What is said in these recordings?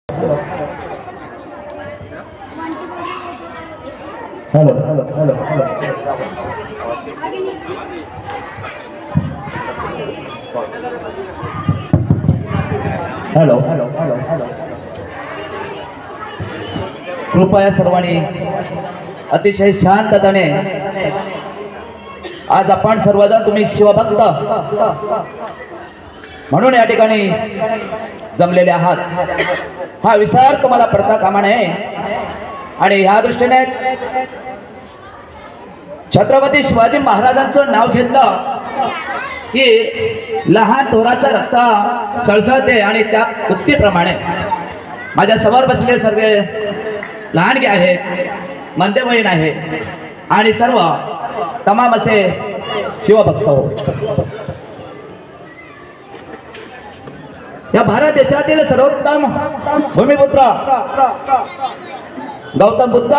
Hello hello hello hello hello hello hello hello कृपया सर्वांनी अतिशय शांततेने आज आपण सर्वजण तुम्ही शिवभक्त म्हणून या ठिकाणी जमलेले आहात। हा विचार तुम्हाला पडता कामा नये आणि ह्या दृष्टीने छत्रपती शिवाजी महाराजांचं नाव घेतलं की लहान थोराचं रक्त सळसळते आणि त्या उत्तीप्रमाणे माझ्या समोर बसलेले सर्व लहानगे आहेत, मंदे बहीण आहेत आणि सर्व तमाम असे शिवभक्त हो। या भारत देशातील सर्वोत्तम भूमिपुत्र गौतम बुद्ध,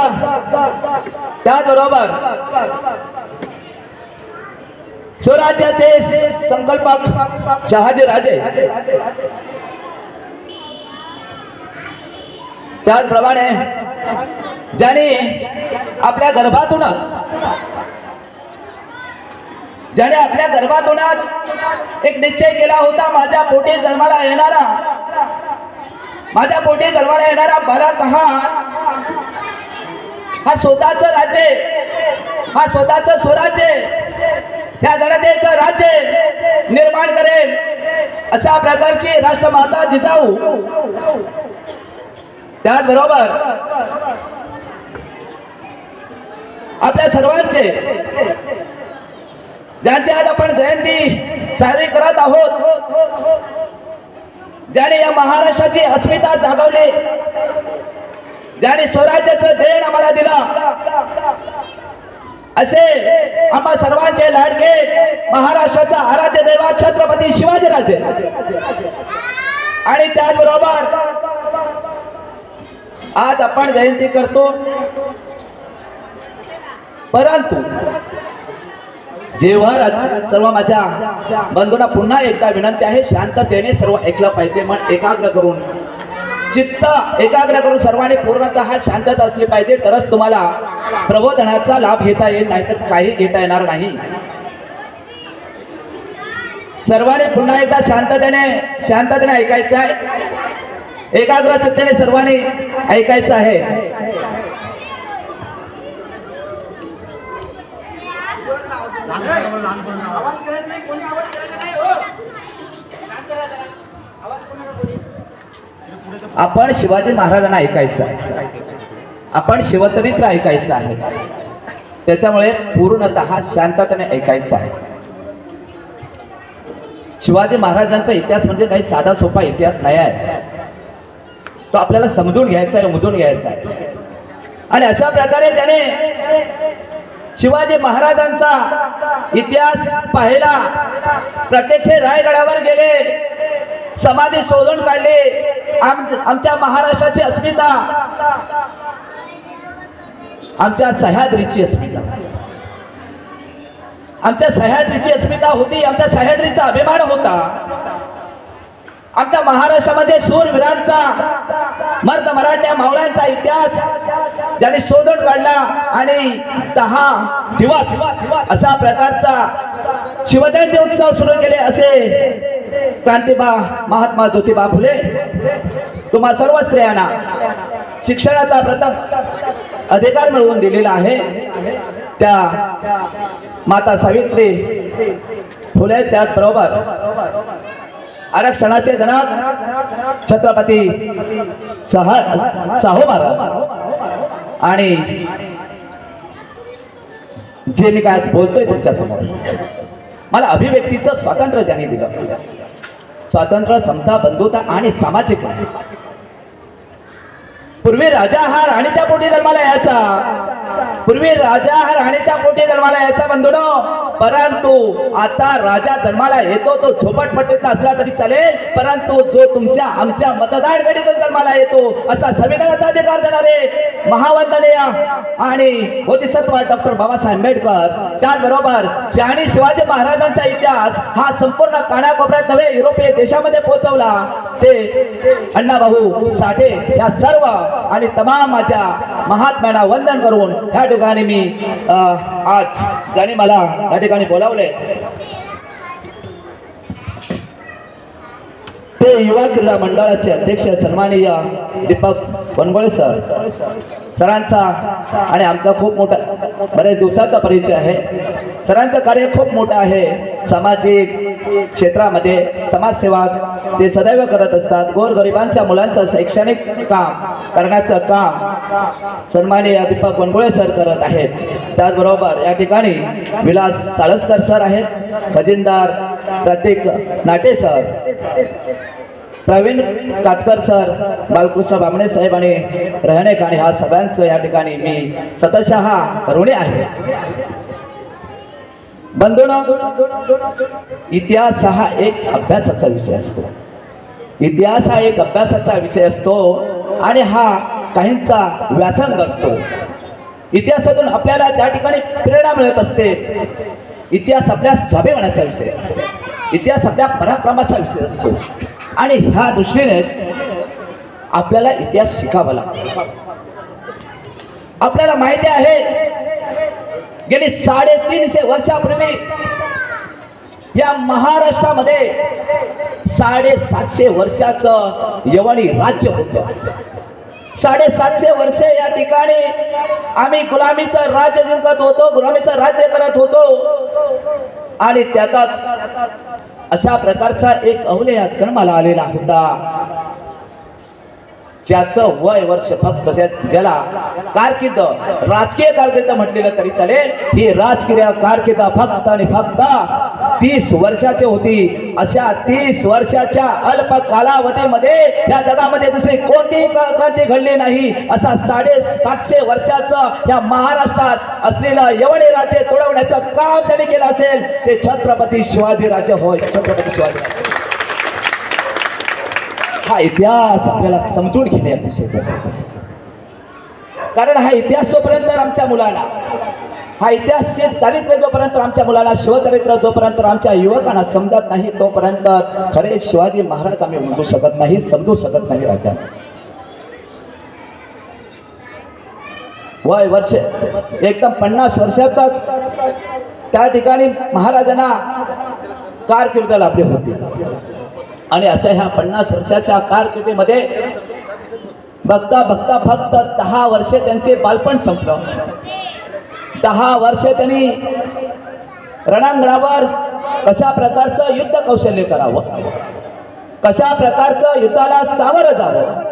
त्याचबरोबर स्वराज्याचे संकल्पक शहाजी राजे, त्याचप्रमाणे ज्यांनी आपल्या गर्भातूनच एक निश्चय केला होता, माझ्या पोटी जन्माला येणारा भारत हा स्वतःचं राज्य, हा स्वतःचं स्वराज्य, त्या जनतेचं राज्य निर्माण करेल अशा प्रकारची राष्ट्रमाता जिजाऊ, त्याचबरोबर आपल्या सर्वांचे ज्यांची आज आपण जयंती साजरी करत आहोत, ज्याने या महाराष्ट्राची अस्मिता जागवली, ज्याने स्वराज्याचं देण आम्हाला दिला, असे आम्हा सर्वांचे लाडके महाराष्ट्राचा आराध्य दैवत छत्रपती शिवाजीराजे आणि त्याचबरोबर आज आपण जयंती करतो। परंतु जेव्हा सर्व माझ्या बंधूंना पुन्हा एकदा विनंती आहे, शांततेने सर्व ऐकलं पाहिजे, मन एकाग्र करून, चित्त एकाग्र करून सर्वांनी पूर्णतः शांतता असली पाहिजे, तरच तुम्हाला प्रबोधनाचा लाभ घेता येईल, नाहीतर काही घेता येणार नाही। सर्वांनी पुन्हा एकदा शांततेने ऐकायचं आहे, एकाग्र चित्ताने सर्वांनी ऐकायचं आहे। आपण शिवाजी महाराजांना ऐकायचं आहे, आपण शिवचरित्र ऐकायचं आहे, त्याच्यामुळे पूर्णतः शांततेने ऐकायचं आहे। शिवाजी महाराजांचा इतिहास म्हणजे काही साधा सोपा इतिहास नाही आहे, तो आपल्याला समजून घ्यायचा आहे, उमजून घ्यायचा आहे। आणि अशा प्रकारे त्याने शिवाजी महाराजांचा इतिहास पाहिला, प्रत्यक्ष रायगडावर गेले, समाधी शोधून काढली, आमच्या महाराष्ट्राची अस्मिता, आमच्या सह्याद्रीची अस्मिता होती, आमच्या सह्याद्रीचा अभिमान होता, आमच्या महाराष्ट्रामध्ये शूरवीरांचा, मर्द मराठ्या मावळ्यांचा इतिहास ज्यांनी शोधून काढला आणि 10 दिवस अशा प्रकारचा शिवजयंती उत्सव सुरू केले, असे क्रांतिबा महात्मा ज्योतिबा फुले तुम्हा सर्व स्त्रियांना शिक्षणाचा प्रथम अधिकार मिळवून दिलेला आहे। त्या माता सावित्री फुले, त्याचबरोबर आरक्षणाचे जनक छत्रपती शाहू महाराज आणि जे मी काय बोलतोय तुमच्या समोर, मला अभिव्यक्तीचं स्वातंत्र्य ज्यांनी दिलं, स्वातंत्र्य, समता, बंधुता आणि सामाजिक न्याय। पूर्वी राजा हा राणीच्या पोटी जन्माला यायचा, बंधूंनो, परंतु आता राजा जन्माला येतो तो झोपटपट्टीतला असला तरी चालेल, परंतु जो तुमच्या आमच्या मतदार गडीतून जन्माला येतो असा संविधानाचा अधिकार देणारे महावंदनीय आणि बोधिसत्व डॉक्टर बाबासाहेब आंबेडकर, त्याचबरोबर ज्यांनी शिवाजी महाराजांचा इतिहास हा संपूर्ण कानाकोपऱ्यात नव्हे युरोपीय देशामध्ये पोहोचवला ते अण्णाभाऊ साठे या सर्व आणि तमाम माझ्या महात्म्यांना वंदन करून या ठिकाणी मी आज ज्याने मला या ठिकाणी बोलावले ते युवा क्रीडा मंडळाचे अध्यक्ष सन्माननीय दीपक वनगोळे सरांचा आणि आमचा खूप मोठा बरेच दिवसाचा परिचय आहे. सरांचं कार्य खूप मोठं आहे. सामाजिक क्षेत्रामध्ये समाजसेवा ते सदैव करत असतात. गोरगरिबांच्या मुलांचं शैक्षणिक काम करण्याचं काम सन्माननीय दीपक वनगोळे सर करत आहेत. त्याचबरोबर या ठिकाणी विलास साळसकर सर आहेत, खजिनदार प्रतीक नाटे सर, प्रवीण कातकर सर, बालकृष्ण बामणे साहेब आणि रहणेक आणि ह्या सगळ्यांचं या ठिकाणी मी सतशः ऋणी आहे. बंधूंनो, इतिहास हा एक अभ्यासाचा विषय असतो. इतिहास हा एक अभ्यासाचा विषय असतो आणि हा काहींचा व्यासंग असतो. इतिहासातून आपल्याला त्या ठिकाणी प्रेरणा मिळत असते. इतिहास आपल्या स्वाभिमानाचा विषय असतो. इतिहास आपल्या पराक्रमाचा विषय असतो आणि ह्या दृष्टीने आपल्याला इतिहास शिकावा लागतो. आपल्याला माहिती आहे गेली 350 वर्षापूर्वी या महाराष्ट्रामध्ये 750 वर्षाचं यवनी राज्य होतं. 750 वर्षे या ठिकाणी आम्ही गुलामीचं राज्य जिंकत होतो, गुलामीचं राज्य करत होतो आणि त्यातच अशा प्रकारचा एक अवलेया जन्माला आलेला होता ज्याचं वय वर्ष फक्त ज्याला कारकीर्द राजकीय कारकीर्द म्हटलेलं तरी चालेल. ही राजकीय कारकीर्द फक्त आणि फक्त 30 वर्षाची होती. अशा 30 वर्षाच्या अल्प कालावधीमध्ये या जगामध्ये दुसरी कोणतीही क्रांती घडली नाही. असा 750 वर्षाचं या महाराष्ट्रात असलेलं यवनी राज्य तोडवण्याचं काम त्यांनी केलं असेल ते छत्रपती शिवाजी राज्य होय. छत्रपती शिवाजी राज्य हा इतिहास आपल्याला समजून घेणे अतिशय गरजेचे आहे. कारण हा इतिहास जोपर्यंत आमच्या मुलांना, हा इतिहास चारित्र्य जोपर्यंत आमच्या मुलांना, शिवचरित्र जोपर्यंत आमच्या युवकांना समजत नाही तोपर्यंत खरे शिवाजी महाराज आम्ही उमजू शकत नाही, समजू शकत नाही. राजा वय वर्ष एकदम 50 वर्षाचाच त्या ठिकाणी महाराजांना कारकीर्द लाभली होती आणि अशा ह्या 50 वर्षाच्या कारकिर्दीमध्ये बघता बघता फक्त 10 वर्षे त्यांचे बालपण संपलं. 10 वर्षे त्यांनी रणांगणावर कशा प्रकारचं युद्ध कौशल्य करावं, कशा प्रकारचं युद्धाला सामोरं जावं,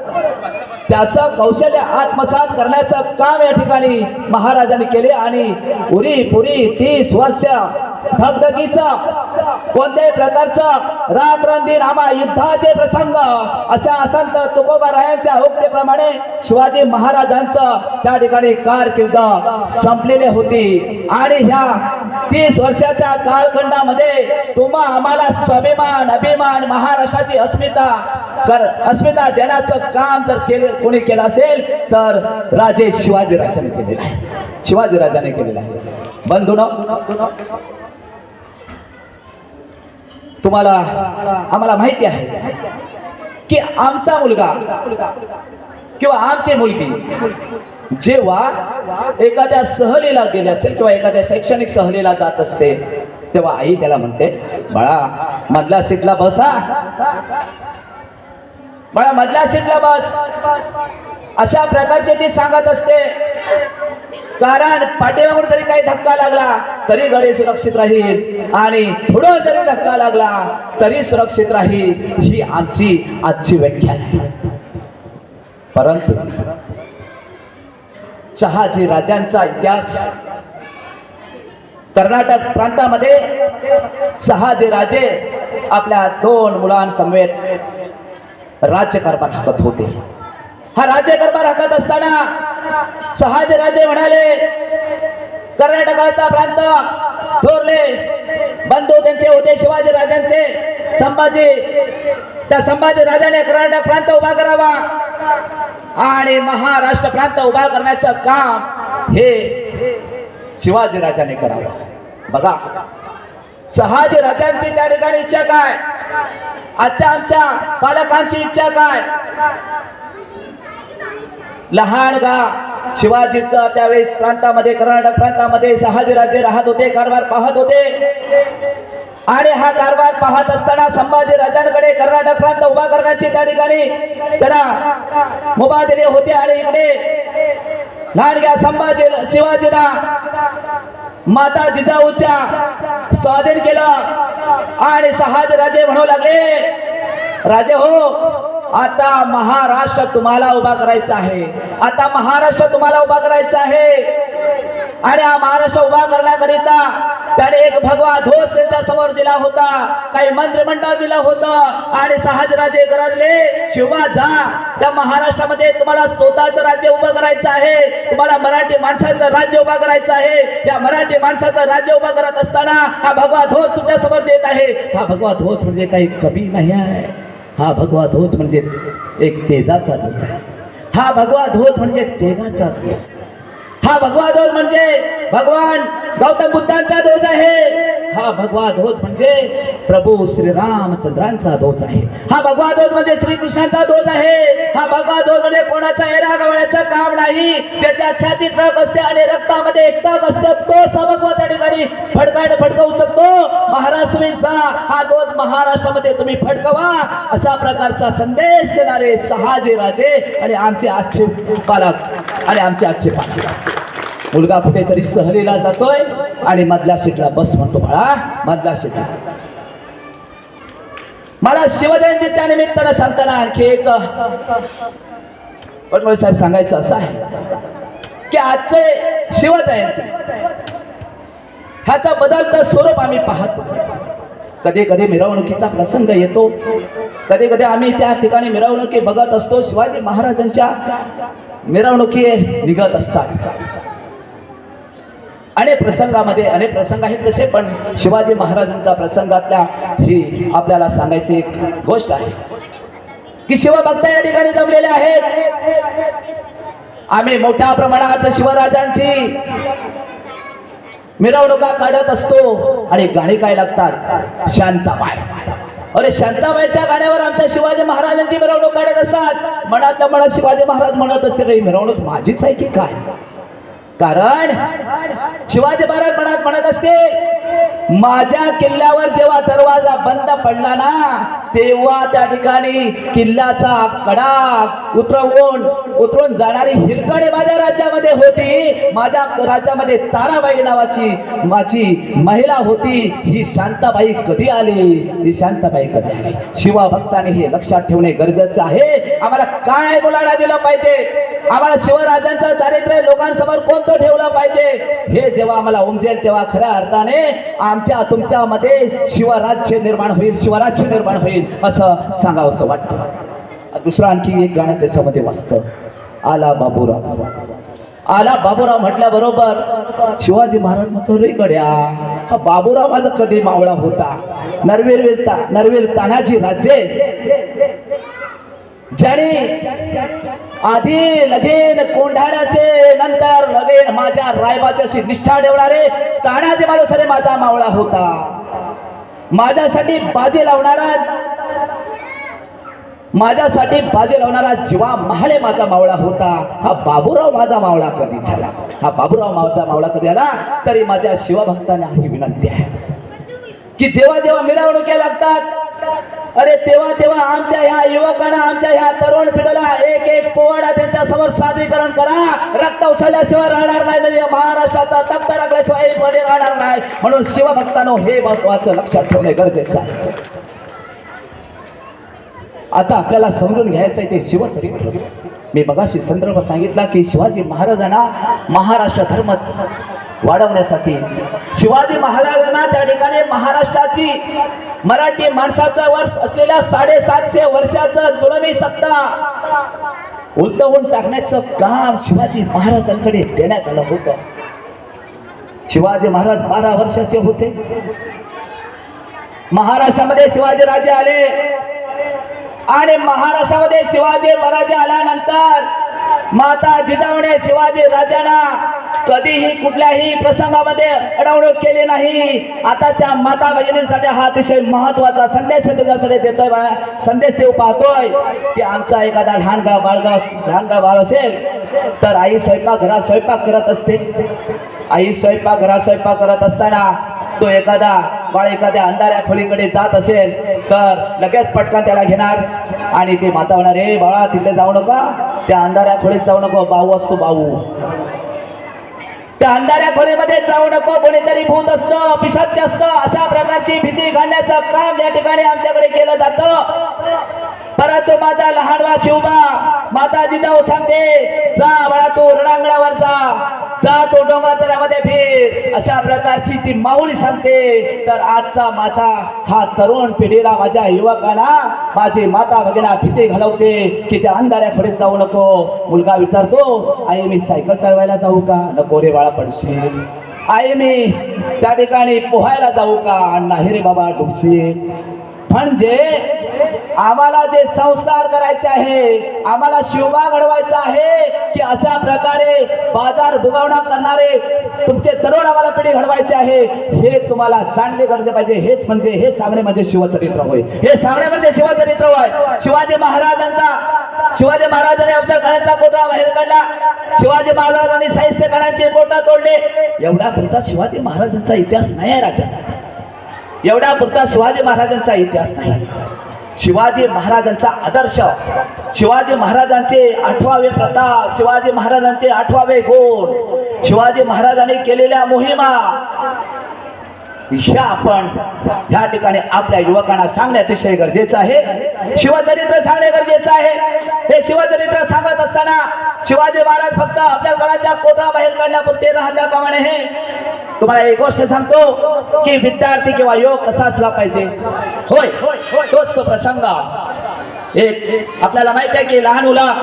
त्याचं कौशल्य आत्मसात करण्याचं काम या ठिकाणी महाराजांनी केले आणि पुरी 30 वर्ष धगधगीचं कोणत्याही प्रकारचं रात्रंदिन आम्हा युद्धाचे प्रसंग अशा संत तुकोबारायांच्या उक्तीप्रमाणे शिवाजी महाराजांचं त्या ठिकाणी कारकीर्द संपलेली होती. आणि ह्या 30 वर्षाच्या कालखंडामध्ये तुम्हा आम्हाला स्वाभिमान, अभिमान, महाराष्ट्राची अस्मिता देण्याचं काम जर कोणी केलं असेल तर राजे शिवाजीराजांनी केलेलं आहे. शिवाजीराजांनी केलेलं आहे. बंधूंनो, तुम्हाला आम्हाला माहिती आहे की आमचा मुलगा किंवा आमची मुलगी जेव्हा एखाद्या सहलीला गेले असेल किंवा एखाद्या शैक्षणिक सहलीला जात असते तेव्हा आई त्याला म्हणते, बाळा मधल्या सीटला बसा, बाळा मधल्या सीटला बस, अशा प्रकारचे ती सांगत असते. कारण पाठीमागून जरी काही धक्का लागला तरी गडे सुरक्षित राहील आणि पुढे जरी धक्का लागला तरी सुरक्षित राहील, ही आमची आजची व्याख्या आहे. परंतु शहाजी राजांचा इतिहास कर्नाटक प्रांतामध्ये शहाजी राजे आपल्या 2 मुलांसमवेत राज्यकारभार हाकत होते. हा राज्यकारभार हाकत असताना शहाजी राजे म्हणाले, कर्नाटकाचा प्रांत थोरले बंधू त्यांचे होते शिवाजी राजांचे संभाजी. त्या संभाजी राजाने कर्नाटक प्रांत उभा करावा आणि महाराष्ट्र प्रांत उभा करण्याचं काम हे शिवाजी राजाने करावं. बघा शहाजी राजांची त्या ठिकाणी इच्छा काय, आजच्या आमच्या पालकांची इच्छा काय. लहान गाव शिवाजीचं त्यावेळेस प्रांतामध्ये कर्नाटक प्रांतामध्ये शहाजीराजे राहत होते, कारभार पाहत होते. आणि हा कारभार पाहत असताना संभाजी राजांकडे कर्नाटक प्रांत उभा करण्याची त्या ठिकाणी त्याला मुभा दिली होती. आणि इकडे लहान गाव संभाजी शिवाजीला माता जिजाऊच्या स्वाधीन केलं. आणि शहाजीराजे म्हणू लागले, राजे हो आता महाराष्ट्र तुम्हाला उभा करायचा आहे, आता महाराष्ट्र तुम्हाला उभा करायचा आहे. आणि हा महाराष्ट्र उभा करण्याकरिता त्याने एक भगवा ध्वज त्यांच्या समोर दिला होता, काही मंत्रिमंडळ दिलं होतं. आणि शहाजीराजे गरजले, शिवा जा त्या महाराष्ट्रामध्ये तुम्हाला स्वतःचं राज्य उभं करायचं आहे, तुम्हाला मराठी माणसाचं राज्य उभं करायचं आहे. या मराठी माणसाचं राज्य उभं करत असताना हा भगवा ध्वज तुमच्या समोर देत आहे. हा भगवा ध्वज म्हणजे काही कमी नाही आहे, हा भगवा ध्वज म्हणजे एक तेजाचा ध्वज आहे. हा भगवा ध्वज म्हणजे तेजाचा ध्वज, हा भगवा ध्वज म्हणजे भगवान गौतम बुद्धांचा ध्वज आहे. हा भगवा ध्वज म्हणजे प्रभू श्रीरामचंद्रांचा ध्वज आहे. हा भगवा ध्वज म्हणजे श्रीकृष्णांचा ध्वज आहे. हा भगवा ध्वज म्हणजे कोणाचा एरा गवळ्याचं काम नाही. ज्याच्या छातीत रक्त असते आणि रक्तामध्ये एक तग असतं, तो भगवा त्या ठिकाणी फडकवू शकतो. महाराज तुम्ही जा, हा ध्वज महाराष्ट्रामध्ये तुम्ही फडकवा, अशा प्रकारचा संदेश देणारे शहाजी राजे आणि आमचे आजचे पालक आणि आमचे आजचे पालक. मुलगा कुठेतरी सहलीला जातोय आणि मधल्या सीटला बस म्हणतो, बाळा मधल्या सीटला. मला शिवजयंतीच्या निमित्तानं सांगताना आणखी एक फडणवीस साहेब सांगायचं असं आहे की आजचे शिवजयंती ह्याचा बदलतं स्वरूप आम्ही पाहतो. कधी कधी मिरवणुकीचा प्रसंग येतो, कधी कधी आम्ही त्या ठिकाणी मिरवणुकी बघत असतो. शिवाजी महाराजांच्या मिरवणुकी निघत असतात. अनेक प्रसंगामध्ये अनेक प्रसंग आहेत तसे, पण शिवाजी महाराजांच्या प्रसंगातल्या ही आपल्याला सांगायची एक गोष्ट आहे की शिवभक्त या ठिकाणी जमलेले आहेत. आम्ही मोठ्या प्रमाणात शिवराजांची मिरवणुका काढत असतो आणि गाणी काय लागतात, शांताबाई. अरे शांताबाईच्या गाण्यावर आमच्या शिवाजी महाराजांची मिरवणूक काढत असतात. मनातल्या मनात शिवाजी महाराज म्हणत असते, ही मिरवणूक माझीच आहे की काय. कारण शिवाजी महाराज मनात म्हणत असते, माझ्या किल्ल्यावर जेव्हा दरवाजा बंद पडला ना, तेव्हा त्या ठिकाणी किल्ल्याचा कडा उतरून जाणारी हिरकणी माझ्या राज्यामध्ये होती. माझ्या राज्यामध्ये ताराबाई नावाची माझी महिला होती. ही शांताबाई कधी आली, ही शांताबाई कधी आली. शिवभक्तांनी हे लक्षात ठेवणे गरजेचं आहे. आम्हाला काय मुलांना दिलं पाहिजे, आम्हाला शिवराजांचं चारित्र्य लोकांसमोर कोणतं ठेवलं पाहिजे, हे जेव्हा आम्हाला उमजेल तेव्हा खऱ्या अर्थाने आमच्या तुमच्यामध्ये शिवराज्य निर्माण होईल, शिवराज्य निर्माण होईल असं सांगावंसं वाटतं. दुसरं आणखी एक गाणं त्याच्यामध्ये वाचतं, आला बाबूराव. आला बाबूराव म्हटल्याबरोबर शिवाजी महाराज म्हणतो, रे गड्या हा बाबूराव माझा कधी मावळा होता. नरवीर तानाजी राजे ज्याने आधी लगेन कोंढाण्याचे नंतर लगेन माझ्या रायबाच्याशी निष्ठा ठेवणारे तानाजी मालुसरे माझा मावळा होता. माझ्यासाठी बाजी लावणारा जीवा महाले माझा मावळा होता. हा बाबूराव माझा मावळा कधी झाला, हा बाबूराव माझा मावळा कधी आला. तरी माझ्या शिवभक्तांना ही विनंती आहे की जेव्हा जेव्हा मिरवणुक्या लागतात, अरे तेव्हा आमच्या ह्या युवकांना, आमच्या ह्या तरुण पिढीला एक एक पोवाडा त्यांच्या समोर सादरीकरण करा. रक्त उसळल्याशिवाय राहणार नाही, म्हणजे महाराष्ट्राचा तख्त राखल्याशिवाय राहणार नाही. म्हणून शिवभक्तांनो हे महत्वाचं लक्षात ठेवणे गरजेचं आहे. आता आपल्याला समजून घ्यायचं आहे ते शिवचरित्र. मी मगाशी संदर्भ सांगितला की शिवाजी महाराजांना महाराष्ट्र धर्म वाढवण्यासाठी, शिवाजी महाराजांना त्या ठिकाणी महाराष्ट्राची मराठी माणसाचा वर्ष असलेल्या 750 वर्षाचं जुलमी सत्ता उलटवून टाकण्याचं काम शिवाजी महाराजांकडे देण्यात आलं होतं. शिवाजी महाराज 12 वर्षाचे होते. महाराष्ट्रामध्ये शिवाजी राजे आले आणि महाराष्ट्रामध्ये शिवाजी महाराज आल्यानंतर माता जिजाऊने शिवाजी राजांना कधीही कुठल्याही प्रसंगामध्ये अडवणूक केली नाही. आताच्या माता भगिनींसाठी हा अतिशय महत्वाचा संदेश मी तुझ्यासाठी देतोय. संदेश देऊ पाहतोय की आमचा एखादा लहान बाळ असेल तर आई स्वयंपाकघरात स्वयंपाक करत असते. आई स्वयंपाकघरात स्वयंपाक करत असताना तो एखादा बाळ एखाद्या अंधाऱ्या खोलीकडे जात असेल तर लगेच पटकन त्याला घेणार आणि ते माता होणार, रे बाळा तिथे जाऊ नका, त्या अंधाऱ्या खोलीत जाऊ नको, भाऊ असतो भाऊ. त्या अंधाऱ्या खोलीमध्ये जाऊ नको, कोणीतरी भूत असतं, पिशाच असतं, अशा प्रकारची भीती घालण्याचं काम या ठिकाणी आमच्याकडे केलं जातं. परंतु माझा लहानवा शिवबा माता जिजाऊ सांगते, जा बाळा तू रणांगणावर जा तू डोंगरामध्ये फिर, अशा प्रकारची ती माऊली सांगते. तर आजचा माझा हा तरुण पिढीला, माझ्या युवकांना माझी माता भगिना भीती घालवते की त्या अंधाऱ्या खोलीत जाऊ नको. मुलगा विचारतो, आई मी सायकल चालवायला जाऊ का? नको रे बाळा पडशील. आई मी त्या ठिकाणी पोहायला जाऊ का? नाही रे बाबा डुबशील. म्हणजे आम्हाला जे संस्कार करायचे आहे, आम्हाला शिवबा घडवायचा आहे की अशा प्रकारे बाजार भुगवणा करणारे तुमचे तरुण आम्हाला पिढी घडवायचे आहे, हे तुम्हाला जाणले गरजे पाहिजे. हेच म्हणजे हे सांगणे म्हणजे शिवचरित्र होय. हे सांगणे म्हणजे शिवचरित्र होय. शिवाजी महाराजांनी अफजल खानाचा कोटरा बाहेर काढला. शिवाजी महाराजांनी साहित्य खानाचे बोट तोडले. एवढा पुरता शिवाजी महाराजांचा इतिहास नाही आहे राजा. एवढा पुरता शिवाजी महाराजांचा इतिहास नाही. शिवाजी महाराजांचा आदर्श, शिवाजी महाराजांचे 8वे प्रताप, शिवाजी महाराजांचे 8वे गुण, शिवाजी महाराजांनी केलेल्या मोहिमा ह्या आपण या ठिकाणी आपल्या युवकांना सांगणे अतिशय गरजेचं आहे. शिवचरित्र सांगणे गरजेचं आहे. हे शिवचरित्र सांगत असताना शिवाजी महाराज फक्त आपल्या गणाच्या कोटरा बाहेर काढण्यापुरते राहत्या कामाने हे तुम्हाला एक गोष्ट सांगतो की विद्यार्थी किंवा योग कसा असला पाहिजे. होय, तोच तो प्रसंग. एक आपल्याला माहिती आहे की लहान मुलं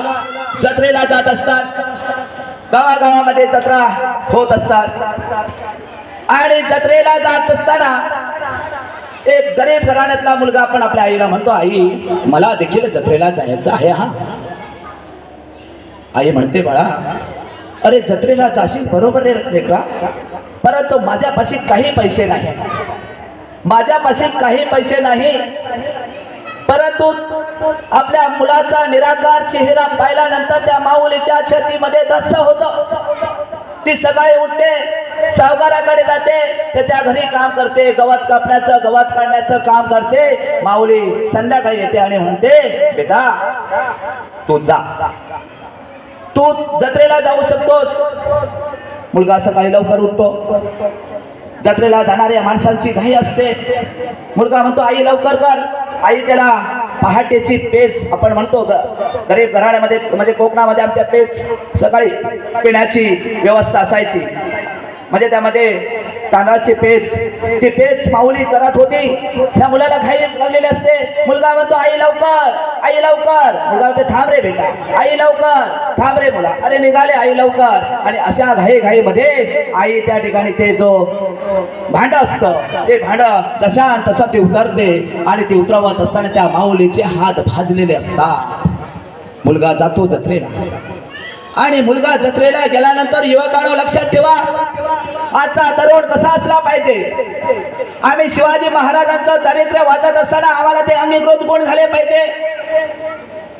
जत्रेला जात असतात, गावागावामध्ये जत्रा होत असतात आणि जत्रेला जात असताना एक गरीब घराण्यातला मुलगा आपण आपल्या आईला म्हणतो, आई मला देखील जत्रेला जायचं आहे. हा आई म्हणते, बाळा अरे जत्रेला जाशील बरोबर रे लेकरा, परंतु माझ्यापाशी काही पैसे नाही, माझ्यापाशी काही पैसे नाही. परंतु आपल्या मुलाचा निराकार चेहरा पाहिल्यानंतर त्या माऊलीच्या छातीमध्ये धस्स होतं. ती सकाळी उठते, सावकाराकडे जाते, त्याच्या घरी काम करते, गवत कापण्याचं गवत काढण्याचं काम करते. माऊली संध्याकाळी येते आणि म्हणते, बेटा तू जा, तू जत्रेला जाऊ शकतोस. मुलगा सकाळी लवकर उठतो. जत्रेला जाणाऱ्या माणसांची घाई असते. मुलगा म्हणतो, आई लवकर कर. आई त्याला पहाटेची पेज, आपण म्हणतो गरीब घराण्यामध्ये म्हणजे कोकणामध्ये आमच्या पेज सकाळी पिण्याची व्यवस्था असायची. म्हणजे त्यामध्ये तांदळाची पेज, ती पेज माऊली करत होती. त्या मुलाला घाई लागलेली असते. मुलगा म्हणतो, आई लवकर, आई लवकर. मुलगा म्हणतो, थांब रे बेटा, आई लवकर, थांब रे मुला. अरे निघाले आई लवकर. आणि अशा घाईमध्ये आई त्या ठिकाणी ते जो भांड असतं ते भांड तशा तसं ते उतरते आणि ते उतरवत असताना त्या माऊलीचे हात भाजलेले असतात. मुलगा जातो जत्रेला आणि मुलगा जत्रेला गेल्यानंतर युवकांनो लक्षात ठेवा, आजचा तरुण कसा असला पाहिजे. आम्ही शिवाजी महाराजांचं चरित्र वाचत असताना आम्हाला ते अंगीकृत गुण झाले पाहिजे.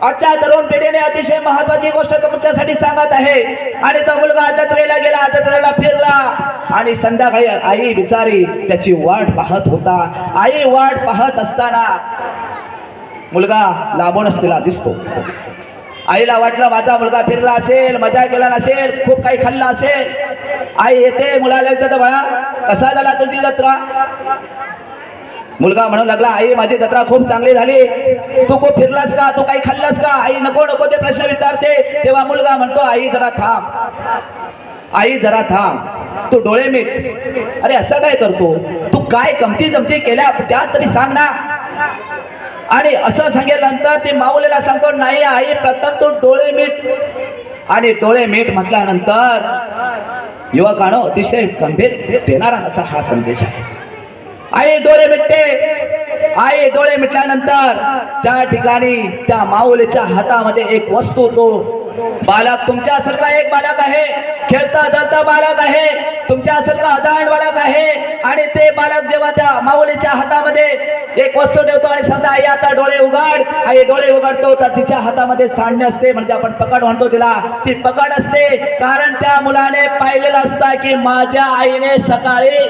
आजच्या तरुण पिढीने अतिशय महत्वाची गोष्ट तुमच्यासाठी सांगत आहे. आणि तो मुलगा जत्रेला गेला, जत्रेला फिरला आणि संध्याकाळी आई बिचारी त्याची वाट पाहत होता. आई वाट पाहत असताना मुलगा लांबूनच तिला दिसतो. आईला वाटलं माझा मुलगा फिरला असेल, मजा केला नसेल, खूप काही खाल्लं असेल. आई येते, मुलाला विचारते, बाळा कसा झाला तुझी जत्रा? मुलगा म्हणू लागला, आई माझी जत्रा खूप चांगली झाली. तू खूप फिरलास का? तू काही खाल्लास का? आई नको नको ते प्रश्न विचारते. तेव्हा मुलगा म्हणतो, आई जरा थांब, आई जरा थांब, तू डोळे मीट. अरे असं काय करतो तू? काय कमती जमती केल्या त्या तरी सांग ना. आणि असं सांगितल्यानंतर ती माऊलीला सांगतो, नाही आई प्रथम तू डोळे मीट. आणि डोळे मीट म्हटल्यानंतर युवकांनो अतिशय गंभीर देणारा असा हा संदेश आहे. आई डोळे मिटते, आई डोळे मिटल्यानंतर त्या ठिकाणी त्या माऊलीच्या हातामध्ये एक वस्तू, तो बालक तुमच्यासारखा एक बालक आहे, खेळता जळता बालक आहे, तुमच्यासारखा अजाण बालक आहे. आणि ते बालक जेव्हा त्या माऊलीच्या हातामध्ये एक वस्तू ठेवतो आणि सांगता आई आता डोळे उघड, आई डोळे उघडतो तर तिच्या हातामध्ये सांडणे असते, म्हणजे आपण पकड म्हणतो तिला, ती पकड असते. कारण त्या मुलाने पाहिलेलं असतं की माझ्या आईने सकाळी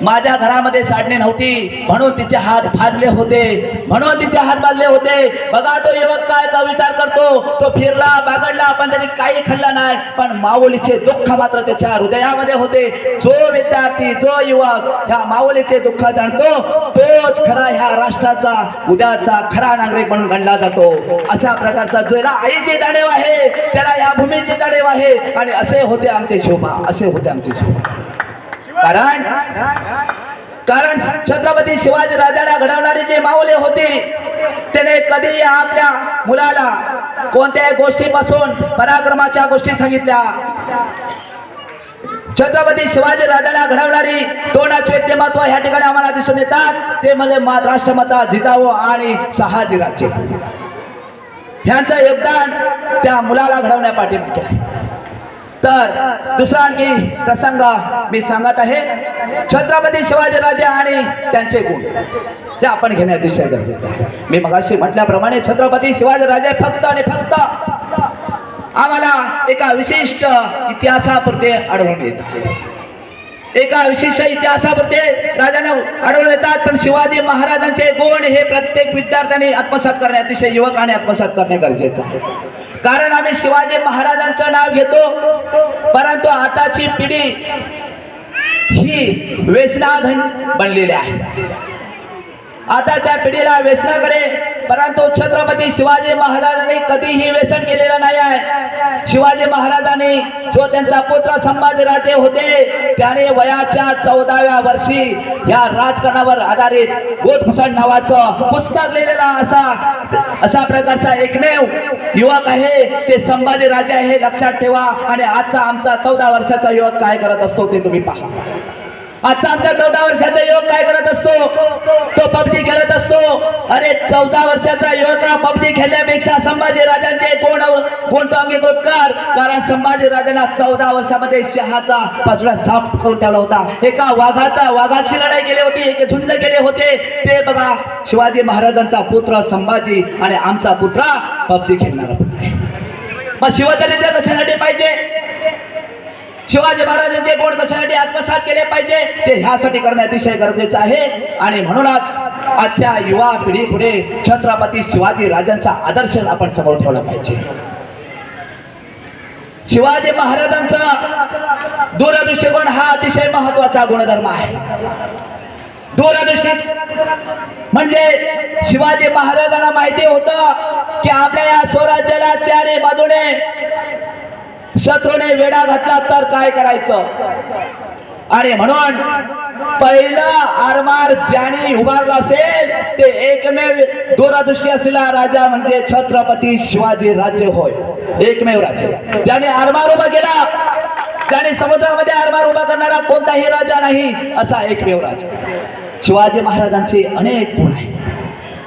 माझ्या घरामध्ये साडणे नव्हती म्हणून तिचे हात भाजले होते, म्हणून तिचे हात भाजले होते. बघा तो युवक काय का विचार करतो, तो फिरला बागडला पण त्याने काही खाल्ला नाही, पण माऊलीचे दुःख मात्र त्याच्या हृदयामध्ये होते. जो विद्यार्थी, जो युवक ह्या माऊलीचे दुःख जाणतो तोच खरा ह्या राष्ट्राचा उद्याचा खरा नागरिक म्हणून गणला जातो. अशा प्रकारचा ज्याला आईची जाणीव आहे त्याला या भूमीची जाणीव आहे. आणि असे होते आमचे शोभा, असे होते आमचे शोभा. कारण छत्रपती शिवाजी राजाला घडवणारी जे माऊली होती त्याने कधी आपल्या मुलाला कोणत्याही गोष्टीपासून पराक्रमाच्या गोष्टी सांगितल्या. छत्रपती शिवाजी राजाला घडवणारी दोनच व्यक्तिमत्व ह्या ठिकाणी आम्हाला दिसून येतात, ते म्हणजे राष्ट्रमाता जिजाऊ आणि शहाजीराजे. ह्यांचं योगदान त्या मुलाला घडवण्या पाठीमागे आहे. तर दुसरा आणखी प्रसंग मी सांगत आहे, छत्रपती शिवाजीराजे आणि त्यांचे गुण ते आपण घेणे अतिशय गरजेचे आहे. मी मगाशी म्हटल्याप्रमाणे छत्रपती शिवाजीराजे फक्त आणि फक्त आम्हाला एका विशिष्ट इतिहासापुरते आढळून येतात, एका विशिष्ट इतिहासापुरते राजांना आढळून येतात. पण शिवाजी महाराजांचे गुण हे प्रत्येक विद्यार्थ्यांनी आत्मसात करणे, अतिशय युवकाने आत्मसात करणे गरजेचे आहे. कारण आम्ही शिवाजी महाराजांचं नाव घेतो, परंतु आताची पिढी ही व्यसनाधीन बनलेली आहे. आताच्या पिढीला व्यसनाकडे, परंतु छत्रपती शिवाजी महाराजांनी कधीही व्यसन केलेलं नाही आहे. शिवाजी महाराजांनी जो त्यांचा पुत्र संभाजीराजे होते त्याने वयाच्या 14व्या वर्षी या राजकारणावर आधारित गोदभूषण नावाचं पुस्तक लिहिलेला असा प्रकारचा एकमेव युवक आहे ते संभाजीराजे आहे, लक्षात ठेवा. आणि आजचा आमचा 14 वर्षाचा युवक काय करत असतो ते तुम्ही पहा. आजचा आमचा 14 वर्षाचा युवक काय करत असतो, तो पबजी खेळत असतो. अरे 14 वर्षाचा युवक पबजी खेळण्यापेक्षा संभाजी राजांचे कोणतं अंगीकृत कर. कारण संभाजी राजांना 14 वर्षामध्ये शहाचा पाचडा साफ करून ठेवला होता. एका वाघाची लढाई केली होती, एक झुंज केले होते. ते बघा शिवाजी महाराजांचा पुत्र संभाजी आणि आमचा पुत्र पबजी खेळणारा पुत्र. मग शिवचरित्र कशासाठी पाहिजे, शिवाजी महाराजांचे गुण कशासाठी आत्मसात केले पाहिजे ते ह्यासाठी करणे अतिशय गरजेचं आहे. आणि म्हणूनच आजच्या युवा पिढी पुढे छत्रपती शिवाजी राजांचा आदर्श आपण समोर ठेवला पाहिजे. शिवाजी महाराजांचा दूरदृष्टिकोन हा अतिशय महत्वाचा गुणधर्म आहे. दूरदृष्टी म्हणजे शिवाजी महाराजांना माहिती होतं की आपल्या या स्वराज्याला चारी बाजूने शत्रूने वेढा घातला तर काय करायचं. आणि म्हणून पहिला आरमार ज्याने उभारला असेल ते एकमेव दूरदृष्टी असलेला राजा म्हणजे छत्रपती शिवाजी राजे होय. एकमेव राजे ज्याने आरमार उभा केला, त्याने समुद्रामध्ये आरमार उभा करणारा कोणताही राजा नाही, असा एकमेव राजा. शिवाजी महाराजांचे अनेक गुण आहेत.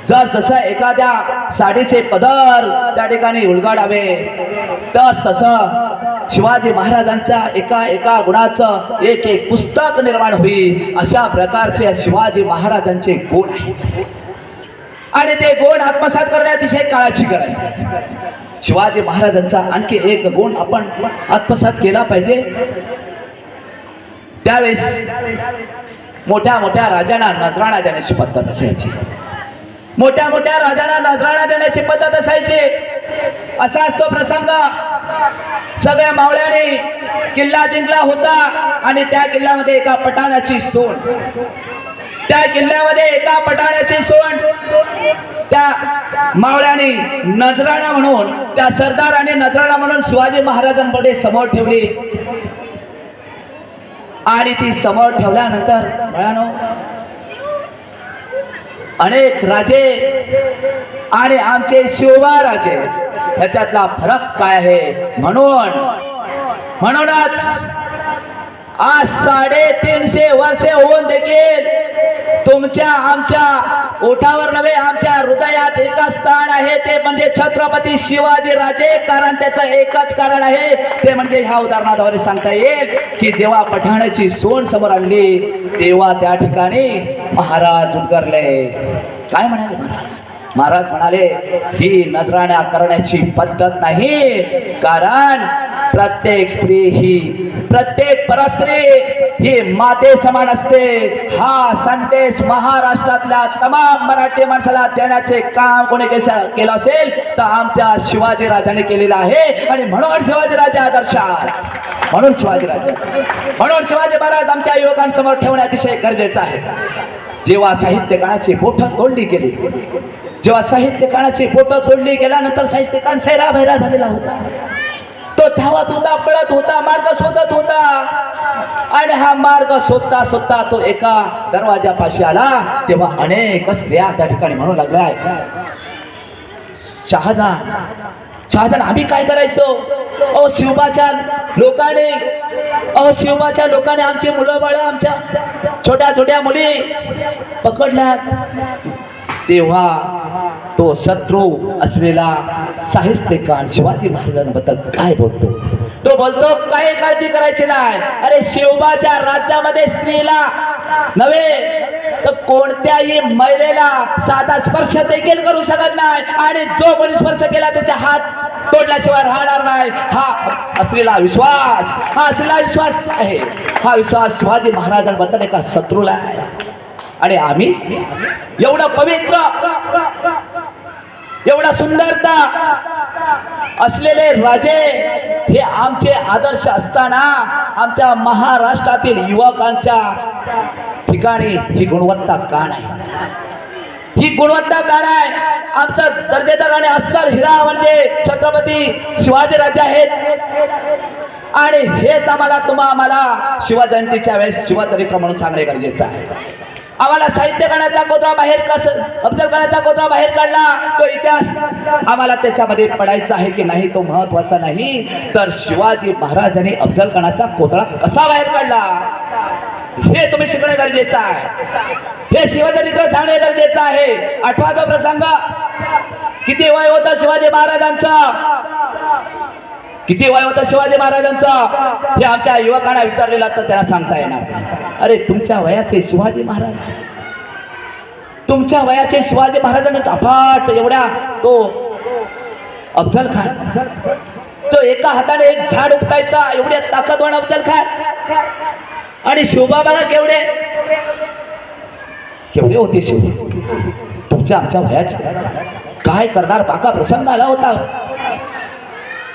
जसं एखाद्या साडीचे पदर त्या ठिकाणी उलगडावे तसं शिवाजी महाराजांच्या एका गुणाचं एक पुस्तक निर्माण होईल, अशा प्रकारचे शिवाजी महाराजांचे गुण आहेत. आणि ते गुण आत्मसात करण्याची काळाची गरज आहे. शिवाजी महाराजांचा आणखी एक गुण आपण आत्मसात केला पाहिजे. त्यावेळेस मोठ्या मोठ्या राजांना नजराणा देण्याची पद्धत असायची, मोठ्या मोठ्या राजांना नजराणा देण्याची पद्धत असायची. असा असतो प्रसंग, सगळ्या मावळ्यांनी किल्ला जिंकला होता आणि त्या किल्ल्यामध्ये एका पठाणाची सोन, त्या किल्ल्यामध्ये एका पठाणाची सोन त्या मावळ्यांनी नजराणा म्हणून, त्या सरदाराने नजराणा म्हणून शिवाजी महाराजांपुढे समोर ठेवली. आणि ती समोर ठेवल्यानंतर भयानो अनेक राजे आणि आमचे शिवबा राजे ह्याच्यातला फरक काय आहे. म्हणूनच आज 350 वर्षे होऊन देखील तुमच्या आमच्या ओठावर नव्हे आमच्या हृदयात एकच स्थान आहे, ते म्हणजे छत्रपती शिवाजी राजे. कारण त्याचं एकच कारण आहे, ते म्हणजे ह्या उदाहरणाद्वारे सांगता येईल की जेव्हा पठाणाची सोंड समोर आणली तेव्हा त्या ठिकाणी महाराज उद्गारले. काय म्हणाले महाराज? महाराज म्हणाले ही नजराण्या करण्याची पद्धत नाही, कारण प्रत्येक स्त्री ही प्रत्येक परस्त्री ही माते समान असते. हा संदेश महाराष्ट्रातल्या तमाम मराठी माणसाला देण्याचे काम कोणी केलं असेल तर आमच्या शिवाजी राजाने केलेलं आहे. आणि म्हणून शिवाजी राजे आदर्श, म्हणून शिवाजी महाराज आमच्या युवकांसमोर ठेवणे अतिशय गरजेचं आहे. जेव्हा साहित्यकाराची बोटं तोडली गेली, जेव्हा साहित्यकाराची बोटं तोडली गेल्यानंतर साहित्यकार सैरा भैरा झालेला होता. तो धावत होता, पळत होता, मार्ग शोधत होता. आणि हा मार्ग शोधता तो एका दरवाजापाशी आला तेव्हा अनेक स्त्रिया त्या ठिकाणी म्हणू लागल्या, शहाजान आम्ही काय करायचो? शिवबाच्या लोकांनी आमची मुलं बाळ, आमच्या छोट्या मुली पकडल्यात. तेव्हा तो शत्रू असलेला साहित्यकार शिवाजी महाराजांबद्दल काय बोलतो? तो बोलतो काही काळजी करायची नाही. अरे शिवबाच्या राज्यामध्ये स्त्रीला नव्हे तर कोणत्याही महिलेला साधा स्पर्श देखील करू शकत नाही, आणि जो कोणी स्पर्श केला त्याचा हात तोडल्याशिवाय राहणार नाही. हा असलेला विश्वास आहे. हा विश्वास शिवाजी महाराजांबद्दल एका शत्रूला आहे. आणि आम्ही एवढं पवित्र, एवढा सुंदरता असलेले राजे हे आमचे आदर्श असताना आमच्या महाराष्ट्रातील युवकांच्या ठिकाणी ही गुणवत्ता का नाही? आमचा दर्जेदार आणि अस्सल हिरा म्हणजे छत्रपती शिवाजी राजे आहेत. आणि हेच आम्हाला शिवजयंतीच्या वेळेस शिवचरित्र म्हणून सांगणे गरजेचं आहे. आम्हाला साहित्य करण्याचा कोत्रा बाहेर अफजल खानाचा कोत्रा बाहेर काढला, तो इतिहास आम्हाला त्याच्यामध्ये पडायचा आहे की नाही तो महत्वाचा नाही, तर शिवाजी महाराजांनी अफजल खानाचा कोत्रा कसा बाहेर काढला हे तुम्ही शिकणे गरजेचं आहे. हे शिवचरित्र सांगणे गरजेचं आहे. आठवाचा प्रसंग, किती वय होतं शिवाजी महाराजांचा हे आमच्या युवकांना विचारलेला तर त्यांना सांगता येणार. अरे तुमच्या वयाचे शिवाजी महाराजांनी अफाट एवढ्या, तो अफजल खान तो एका हाताने एक झाड उपटायचा एवढ्या ताकदवान अफजल खान. आणि शिवबाबाला केवढे होते शिव तुमच्या आमच्या वयाचे? काय करणार? बाका प्रसंग आला होता.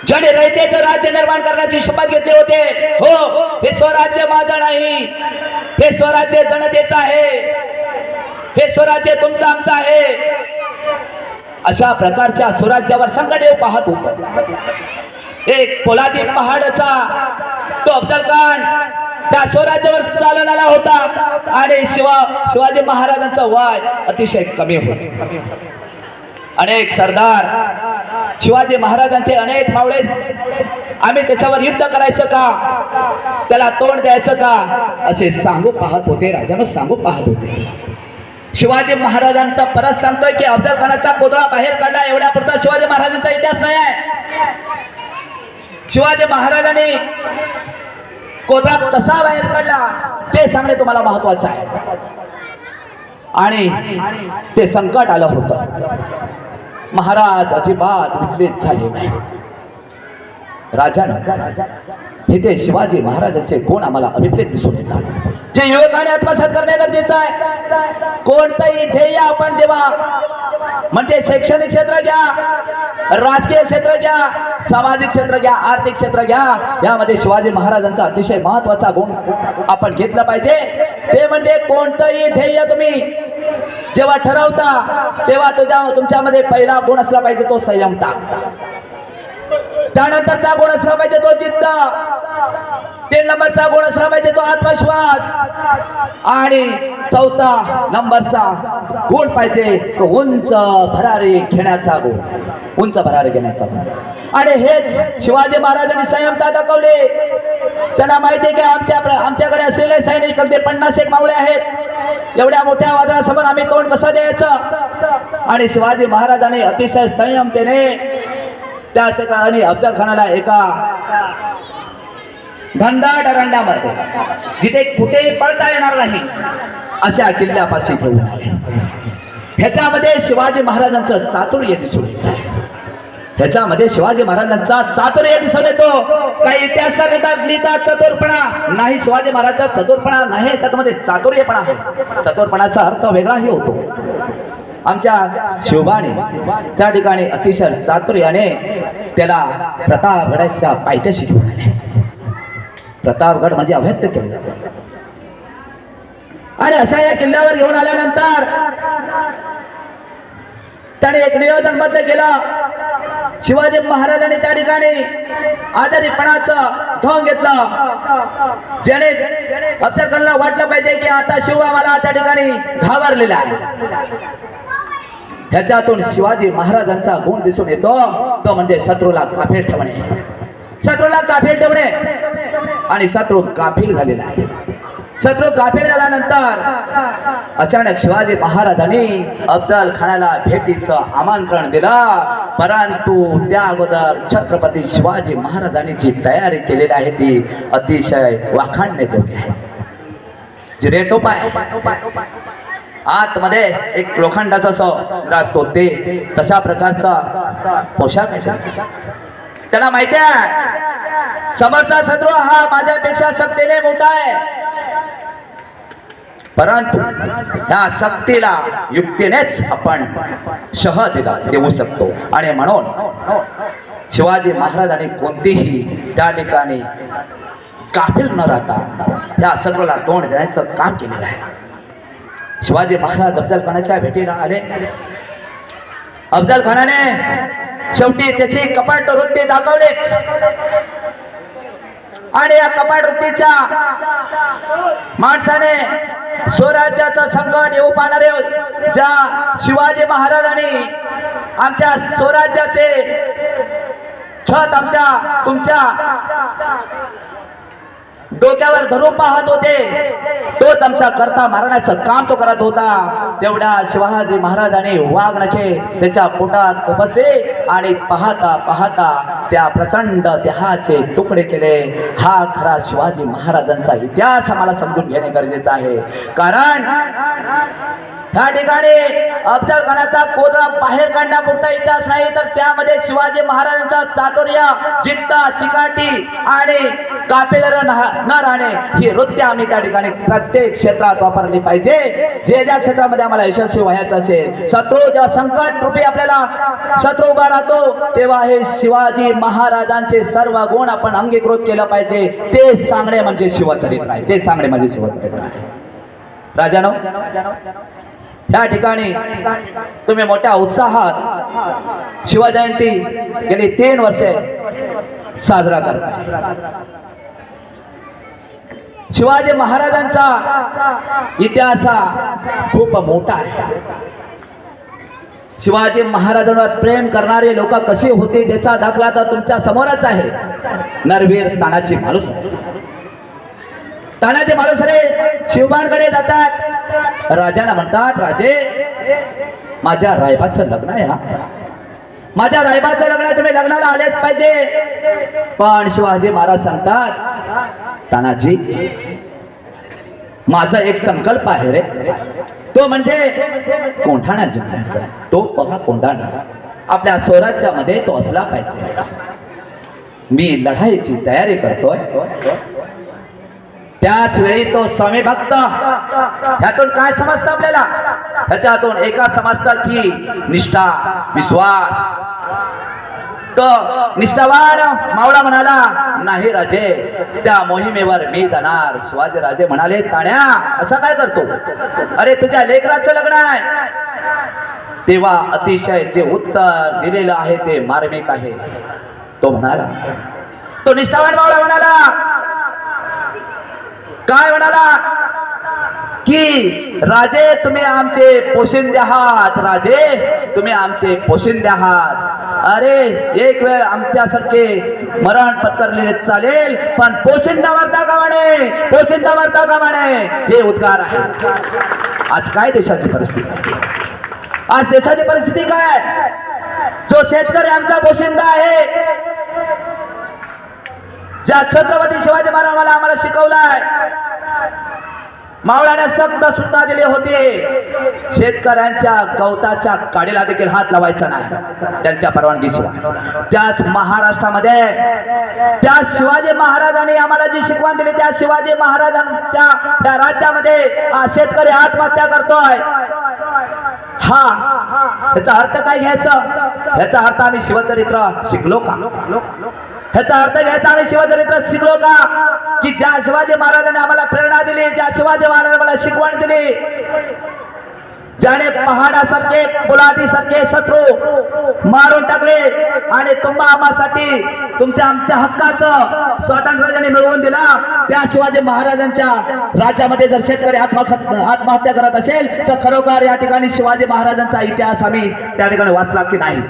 ज्याने रयतेचं राज्य निर्माण करण्याची शपथ घेतली होते. हो, हे स्वराज्य माझं नाही, हे स्वराज्य जनतेचं आहे, हे स्वराज्य तुमचं आमचं आहे. अशा प्रकारच्या स्वराज्यावर संकट येऊ पाहत होत. एक पोलादी पहाडचा तो अफजल खान त्या स्वराज्यावर चालून आला होता. आणि शिवाजी महाराजांचं वय अतिशय कमी होतं. अनेक सरदार शिवाजी महाराजांचे अनेक मावळे, आम्ही त्याच्यावर युद्ध करायचं का, त्याला तोंड द्यायचं का, असे सांगू पाहत होते. राजानं सांगू पाहत होते. शिवाजी महाराजांचा परत सांगतोय की अफजल खानाचा कोत्रा बाहेर काढला एवढ्या पुरता शिवाजी महाराजांचा इतिहास नाही आहे. शिवाजी महाराजांनी कोत्रा कसा बाहेर काढला ते सांगणे तुम्हाला महत्वाचं आहे. आणि ते संकट आलं होतं. महाराज अजिबात विचलित झाले नाही. राजानं हे ते शिवाजी महाराजांचे गुण आम्हाला अभिप्रेत दिसून येतात, जे युवकाने आत्मसात करणे गरजेचं आहे. कोणतंही ध्येय आपण जेव्हा म्हणजे शैक्षणिक क्षेत्र घ्या, राजकीय क्षेत्र घ्या, सामाजिक क्षेत्र घ्या, आर्थिक क्षेत्र घ्या, यामध्ये शिवाजी महाराजांचा अतिशय महत्वाचा गुण आपण घेतला पाहिजे. ते म्हणजे कोणतंही ध्येय तुम्ही जेव्हा ठरवता तेव्हा तुमच्यामध्ये पहिला गुण असला पाहिजे तो संयमता. त्यानंतरचा गुण असला पाहिजे तो जिद्द, 3 नंबरचा गुण असला पाहिजे तो आत्मविश्वास आणि 4था नंबरचा गुण पाहिजे तो उंच भरारी घेण्याचा गुण, उंच भरारी घेण्याचा गुण। आणि हेच शिवाजी महाराजांनी संयमता दाखवले। त्यांना माहिती आहे की आमच्याकडे असलेले सैनिक अगदी 50 एक मावळे आहेत, एवढ्या मोठ्या वादळासमोर आम्ही तोंड कसं द्यायचं। आणि शिवाजी महाराजांनी अतिशय संयमतेने त्या ठिकाणी अफजल खानाला एका घनदाट अरण्यामध्ये, जिथे कुठेही पळता येणार नाही अशा किल्ल्यापाशी घेऊन आले। ह्याच्यामध्ये शिवाजी महाराजांचं चातुर्य दिसून येतं, ह्याच्यामध्ये शिवाजी महाराजांचा चातुर्य दिसून येतो। काही इतिहासकार लिहितात चतुरपणा नाही, शिवाजी महाराजांचा चतुरपणा नाही, त्याच्यामध्ये चातुर्यपणा आहे। चतुरपणाचा अर्थ वेगळाही होतो। आमच्या शिवबाने त्या ठिकाणी अतिशय चातुर्याने त्याला प्रतापगडाच्या पायथ्याशी घेऊन आले। प्रतापगड म्हणजे अभेद्य किल्ला, आणि अशा या किल्ल्यावर घेऊन आल्यानंतर त्याने एक नियोजनबद्ध केलं। शिवाजी महाराजांनी त्या ठिकाणी आजारीपणाचं ढोंग घेतलं, ज्याने अफजल खानला वाटलं पाहिजे की आता शिव आम्हाला त्या ठिकाणी घाबरलेला आहे। ह्याच्यातून शिवाजी महाराजांचा गुण दिसून येतो, तो म्हणजे शत्रूला काफीर ठेवणे, शत्रूला काफीर ठेवणे। आणि शत्रू काफीर झालेला आहे। शत्रू काफीर झाल्यानंतर अचानक शिवाजी महाराजांनी अफजल खानाला भेटीचं आमंत्रण दिलं, परंतु त्या अगोदर छत्रपती शिवाजी महाराजांनी जी तयारी केलेली आहे ती अतिशय वाखाणण्याजोगी आहे। जी रेटोप आहे, आतमध्ये एक लोखंडाचा असतो ते तशा प्रकारचा पोशाख आहे। त्याला माहिती आहे समोरचा शत्रू हा माझ्यापेक्षा शक्तीने मोठा आहे, परंतु या शक्तीला युक्तीनेच आपण शह देऊ शकतो। आणि म्हणून शिवाजी महाराजांनी कोणतीही त्या ठिकाणी गाफील न राहता या शत्रूला तोंड देण्याचं काम केलेलं आहे। शिवाजी महाराज अफजल खानाच्या भेटीला आले। अफजल खानाने शेवटी त्याची कपट वृत्ती दाखवलीच, आणि या कपट वृत्तीच्या माणसाने स्वराज्याचा संकट येऊ पाहणारे ज्या शिवाजी महाराजांनी आमच्या स्वराज्याचे छत तुमच्या डोक्यावर धरून पाहत होते, तोच आमचा करता मारण्याचं काम तो करत होता। तेवढ्या शिवाजी महाराजांनी वाघ नखे त्याच्या पोटात बसले आणि पाहता पाहता त्या प्रचंड देहाचे तुकडे केले। हा खरा शिवाजी महाराजांचा इतिहास आम्हाला समजून घेणे गरजेचं आहे, कारण त्या ठिकाणी अफजल खानाचा कोदळा बाहेर काढण्यापुरता इतिहास नाही, तर त्यामध्ये शिवाजी महाराजांचा चातुर्य, जिद्द, चिकाटी आणि काफिलेर न राहणे ही वृत्ती आम्ही त्या ठिकाणी प्रत्येक क्षेत्रात वापरली पाहिजे। जे ज्या क्षेत्रामध्ये आम्हाला यशस्वी व्हायचं असेल, शत्रू जेव्हा संकट रूपी आपल्याला शत्रू उभा राहतो तेव्हा हे शिवाजी महाराजांचे सर्व गुण आपण अंगीकृत केलं पाहिजे। ते सांगणे म्हणजे शिवचरित्र आहे, ते सांगणे म्हणजे शिवचरित्र आहे। राजानो, या ठिकाणी तुम्ही मोठ्या उत्साहात शिवजयंती गेली 3 वर्षे साजरा करता। शिवाजी महाराजांचा इतिहास खूप मोठा आहे। शिवाजी महाराजांवर प्रेम करणारे लोक कसे होते त्याचा दाखला तर तुमच्या समोरच आहे। नरवीर तानाजी मालुसरे, तानाजी मालुसरे शिवबांकडे जातात, राजाला म्हणतात, राजे माझ्या रायबाचं लग्न आहे, माझ्या रायबाचं लग्न आहे, तुम्ही लग्नाला आलेच पाहिजे। पण शिवाजी महाराज सांगतात, तानाजी माझा एक संकल्प आहे रे, तो म्हणजे कोंढाणा जिंकण्याचा। तो बघा कोंढाणा आपल्या स्वराज्यामध्ये तो असला पाहिजे। मी लढाईची तयारी करतोय, त्याच वेळी तो स्वामी भक्त। ह्यातून काय समजतं आपल्याला? ह्याच्यातून एका समजतं की निष्ठा, विश्वास। तो निष्ठावान मावळा म्हणाला, नाही राजे, त्या मोहिमेवर मी जाणार। शिवाजी राजे म्हणाले, ताण्या असं काय करतो? अरे तुझ्या लेकराचं लग्न आहे। तेव्हा अतिशय जे उत्तर दिलेलं आहे ते मार्मिक आहे। तो म्हणाला, तो निष्ठावान मावळा म्हणाला, काय म्हणाला की राजे तुम्ही आमचे पोशिंदे आहात, राजे तुम्ही आमचे पोशिंदे आहात. अरे एक वेळ आमच्यासारखे मरण पत्करलेले चालेल, पण पोशिंदा मरता कामा नये, पोशिंदा मरता कामा नये, हे उद्गार आहे. आज काय देशाची परिस्थिती, आज देशाची परिस्थिती काय? जो शेतकरी आमचा पोशिंदा आहे, ज्या छत्रपती शिवाजी महाराजांना आम्हाला शिकवलाय, मावळ्याने सक्त सूचना दिली होती, शेतकऱ्यांच्या गवताच्या काडीला देखील हात लावायचा नाही त्यांच्या परवानगीशिवाय. त्याच महाराष्ट्रामध्ये त्या शिवाजी महाराजांनी आम्हाला जी शिकवण दिली, त्या शिवाजी महाराजांच्या त्या राज्यामध्ये शेतकरी आत्महत्या करतोय. हा याचा अर्थ काय घ्यायचं? याचा अर्थ आम्ही शिवचरित्र शिकलो का? ह्याचा अर्थ घ्यायचा आम्ही शिवचरित्र शिकलो का? की ज्या शिवाजी महाराजांनी आम्हाला प्रेरणा दिली, ज्या शिवाजी महाराजांनी आम्हाला शिकवण दिली, ज्याने पहाडासारखे पोलादीसारखे शत्रू मारून टाकले आणि तुम्हा आम्हासाठी तुमच्या आमच्या हक्काचं स्वातंत्र्य ज्याने मिळवून दिला, त्या शिवाजी महाराजांच्या राज्यामध्ये जर शेतकरी आत्महत्या करत असेल तर खरोखर या ठिकाणी शिवाजी महाराजांचा इतिहास आम्ही त्या ठिकाणी वाचला की नाही,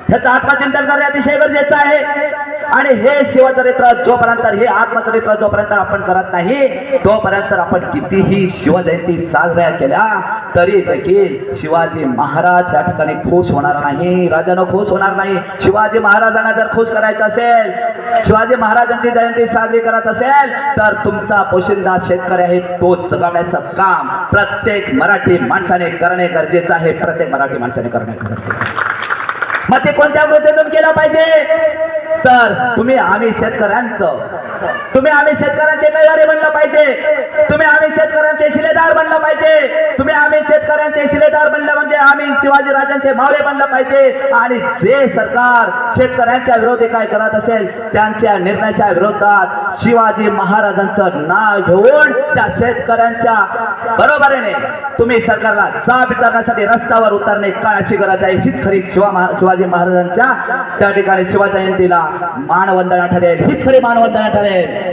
ह्याचं आत्मचिंतन करणे अतिशय गरजेचं आहे. आणि हे शिवचरित्र जोपर्यंत, हे आत्मचरित्र जोपर्यंत आपण करत नाही, तोपर्यंत आपण कितीही शिवजयंती साजऱ्या केल्या तरी देखील शिवाजी महाराज या ठिकाणी खुश होणार नाही, राजानं खुश होणार नाही. शिवाजी महाराजांना जर खुश करायचं असेल, शिवाजी महाराजांची जयंती साजरी करत असेल, तर तुमचा पोशिंदा शेतकरी आहे तो जगवण्याचं काम प्रत्येक मराठी माणसाने करणे गरजेचं आहे, प्रत्येक मराठी माणसाने करणे गरजेचं आहे. मग ते कोणत्या कृतीतून केलं पाहिजे? तर तुम्ही आम्ही शेतकऱ्यांचं, तुम्ही आम्ही शेतकऱ्यांचे कैवारी बनलं पाहिजे, तुम्ही आम्ही शेतकऱ्यांचे शिलेदार बनलं पाहिजे, तुम्ही आम्ही शेतकऱ्यांचे शिलेदार बनलं म्हणजे आम्ही शिवाजी राजांचे मावळे बनलं पाहिजे. आणि जे सरकार शेतकऱ्यांच्या विरोधी काय करत असेल त्यांच्या निर्णयाच्या विरोधात शिवाजी महाराजांचं नाव घेऊन त्या शेतकऱ्यांच्या बरोबरीने तुम्ही सरकारला जाब विचारण्यासाठी रस्त्यावर उतरणे काळाची गरज आहे. हीच खरी शिवाजी महाराजांच्या त्या ठिकाणी शिवजयंतीला मानवंदना ठरेल, हीच खरी मानवंदना ठरेल,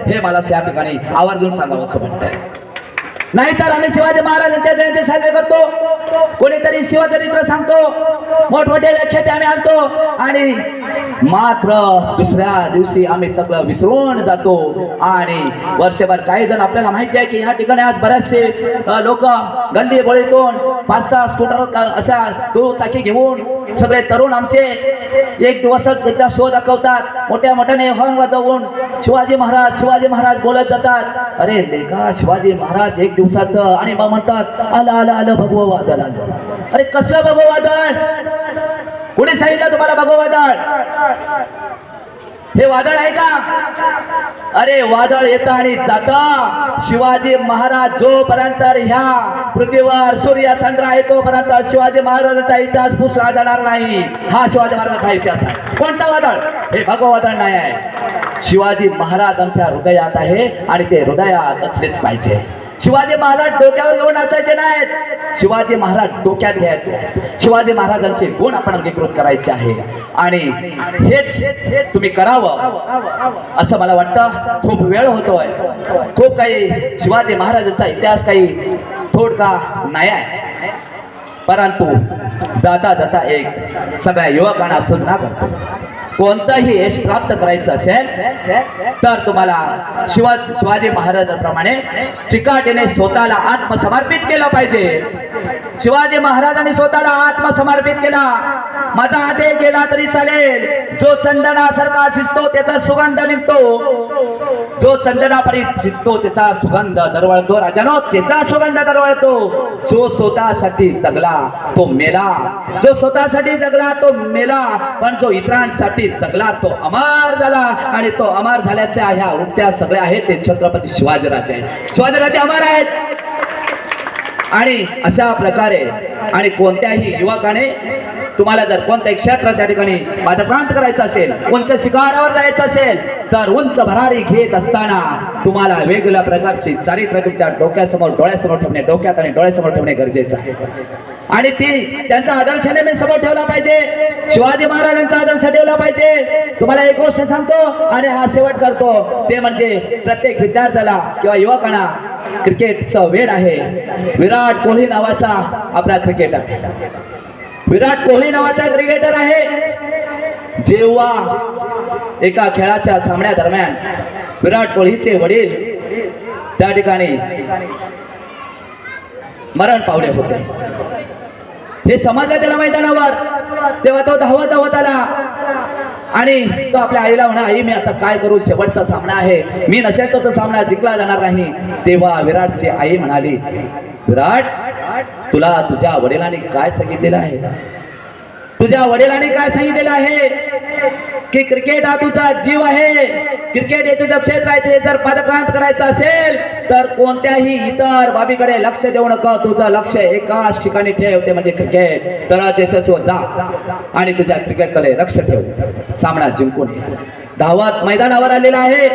हे मला या ठिकाणी आवर्जून सांगावं असं वाटतंय. नाहीतर आम्ही शिवाजी महाराजांच्या जयंती साजरी करतो, कोणीतरी शिवचरित्र सांगतो, मोठमोठे व्याख्याते आम्ही आणतो आणि मात्र दुसऱ्या दिवशी आम्ही सगळं विसरून जातो. आणि वर्षभर काही जण, आपल्याला माहिती आहे की ह्या ठिकाणी आज बरेचसे लोक गल्ली गोळीतून 5-6 स्कूटर अशा दुचाकी घेऊन सगळे तरुण आमचे एक दिवसच एकदा शो दाखवतात, मोठ्या मोठ्याने हॉर्न वाजवून शिवाजी महाराज शिवाजी महाराज बोलत जातात. अरे लेका, शिवाजी महाराज एक दिवसाचं, आणि मग म्हणतात आलं आलं आलं भगवं वादळ आलं. अरे कसलं भगवं वादळ? कोणी सांगितलं तुम्हाला भगवं वादळ? हे वादळ आहे का? अरे वादळ येतं आणि जातं. शिवाजी महाराज जोपर्यंत ह्या पृथ्वीवर सूर्य चंद्र आहे तोपर्यंत शिवाजी महाराजांचा इतिहास पुसला जाणार नाही. हा शिवाजी महाराजांचा इतिहास आहे. कोणता वादळ? हे भगवं वादळ नाही आहे. शिवाजी महाराज आमच्या हृदयात आहे आणि ते हृदयात असलेच पाहिजे. शिवाजी महाराज डोक्यावर घेऊन नाचायचे नाहीत, शिवाजी महाराज डोक्यात घ्यायचे. शिवाजी महाराजांचे गुण आपण अंगीकृत करायचे आहे आणि हेच तुम्ही करावं असं मला वाटतं. खूप वेळ होतोय, खूप काही शिवाजी महाराजांचा इतिहास काही थोडका नाही आहे, परंतु जाता जाता एक सगळ्या युवकांना सूचना करतो, कोणतंही यश प्राप्त करायचं असेल तर तुम्हाला शिवाजी महाराजांप्रमाणे चिकाटीने स्वतःला आत्मसमर्पित केलं पाहिजे. शिवाजी महाराजांनी स्वतःला आत्मसमर्पित केला. माझा हाते गेला तरी चालेल, जो चंदनासारखा शिजतो त्याचा सुगंध निघतो, जो चंदनापर्यंत शिजतो त्याचा सुगंध दरवळतो. राजानो, त्याचा सुगंध दरवळतो. जो स्वतःसाठी जगला तो मेला, जो स्वतःसाठी जगला तो मेला, पण जो इतरांसाठी जगला तो अमर झाला. आणि तो अमर झाल्याच्या ह्या वृत्त्या सगळ्या आहेत ते छत्रपती शिवाजीराजे आहेत. शिवाजीराजे अमर आहेत. आणि अशा प्रकारे आणि कोणत्याही युवकाने तुम्हाला जर कोणत्याही क्षेत्र त्या ठिकाणी पादक्रांत करायचं असेल, उंच शिखरावर जायचं असेल तर उंच भरारी घेत असताना तुम्हाला वेगवेगळ्या प्रकारची चारित्र्य तुमच्या डोक्यासमोर डोळ्यासमोर ठेवणे, डोक्यात आणि डोळ्यासमोर ठेवणे गरजेचं आहे. आणि त्यांचा आदर्श नेहमी समोर ठेवला पाहिजे. शिवाजी महाराजांचा आदर्श ठेवला पाहिजे. तुम्हाला एक गोष्ट सांगतो आणि हा शेवट करतो, ते म्हणजे प्रत्येक विद्यार्थ्याला किंवा युवकांना क्रिकेटचं वेड आहे. विराट कोहली नावाचा आपला क्रिकेटर, विराट कोहली नावाचा क्रिकेटर आहे. जेव्हा एका खेळाच्या सामन्यादरम्यान विराट कोहलीचे वडील त्या ठिकाणी मरण पावले होते, हे समजलं त्याला मैदानावर. तेव्हा तो धावत आला आणि तो आपल्या आईला म्हणा, आई मी आता काय करू, शेवटचा सामना आहे, मी नसेल तर तो सामना जिंकला जाणार नाही. तेव्हा विराटची आई म्हणाली, विराट तुला तुझ्या वडिलांनी काय सांगितलेलं आहे, तुझ्या वडिलांनी काय सांगितलेलं आहे की क्रिकेट हा तुझा जीव आहे, क्रिकेट हे तुझं क्षेत्र आहे. ते जर पदक्रांत करायचं असेल तर कोणत्याही इतर बाबीकडे लक्ष देऊ नका, तुझं लक्ष एकाच ठिकाणी ठेव, ते म्हणजे क्रिकेट. तळाचे यशस्वी जा आणि तुझ्या क्रिकेटकडे लक्ष ठेव, सामना जिंकून ये. धावत मैदानावर आलेला आहे,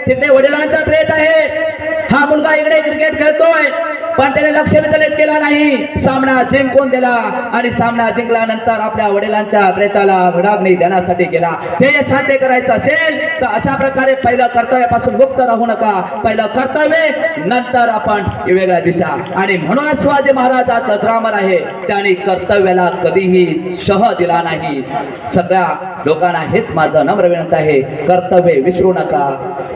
तिथे वडिलांचा प्रेत आहे. हा मुलगा इकडे क्रिकेट खेळतोय पण त्याने लक्ष विचलित केला नाही, सामना जिंकून दिला आणि सामना जिंकल्यानंतर आपल्या वडिलांच्या प्रेताला विडागणी देण्यासाठी गेला. हे साध्य करायचं असेल तर अशा प्रकारे पहिलं कर्तव्यापासून मुक्त राहू नका. पहिलं कर्तव्य, नंतर आपण वेगळ्या दिशा. आणि म्हणून शिवाजी महाराजाचा ग्रामर आहे, त्यांनी कर्तव्याला कधीही शह दिला नाही. सगळ्या लोकांना हेच माझं नम्र विनंती आहे, कर्तव्य विसरू नका.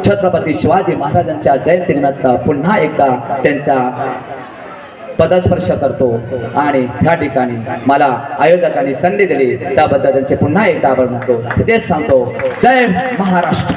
छत्रपती शिवाजी महाराजांच्या जयंतीनिमित्त पुन्हा एकदा त्यांचा पदस्पर्श करतो आणि ह्या ठिकाणी मला आयोजकांनी संधी दिली त्याबद्दल त्यांचे पुन्हा एकदा आभार मानतो. तेच सांगतो, जय महाराष्ट्र.